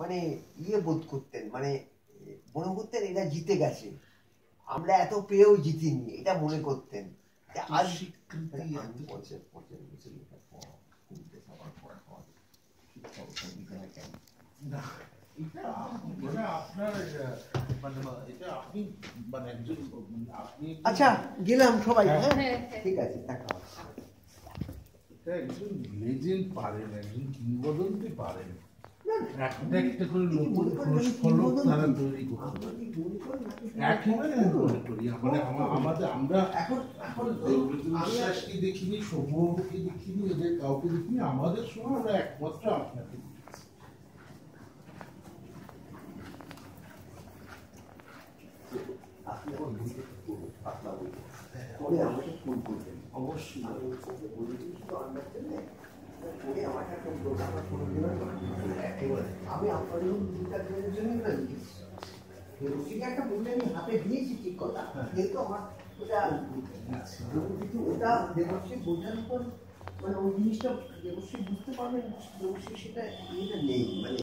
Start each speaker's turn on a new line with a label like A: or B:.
A: মানে ইয়ে বোধ করতেন, মানে মনে করতেন এরা জিতে গেছে, আমরা এত পেয়েও জিতিনি, এটা মনে করতেন।
B: আর স্বীকৃতি
A: আচ্ছা গেলাম সবাই, হ্যাঁ ঠিক আছে,
B: একজন লেজেন্ড পারেন, একজন কিংবদন্তি পারেন, একটা একটা করে নতুন ফলক তারা তৈরি করতে একেবারে মনে করি। মানে আমাদের আমরা এখন বিশ্বাসকে দেখিনি, সৌম্যকে দেখিনি, এদের কাউকে দেখিনি, আমাদের সময় আমরা একমাত্র আপনাকে
A: আপনি আমার বইতে পাতলা বই পরে আমাকে ফোন করবেন অবশ্যই, আমি আপনার জন্য একটা বই আমি হাতে দিয়েছি, ঠিক কথা, কিন্তু আমার ওটা ওটা দেবশ্রী বোঝার উপর, মানে ওই জিনিসটা দেবশ্রী বুঝতে পারবেন, দেবশ্রী সেটা ইয়েটা নেই, মানে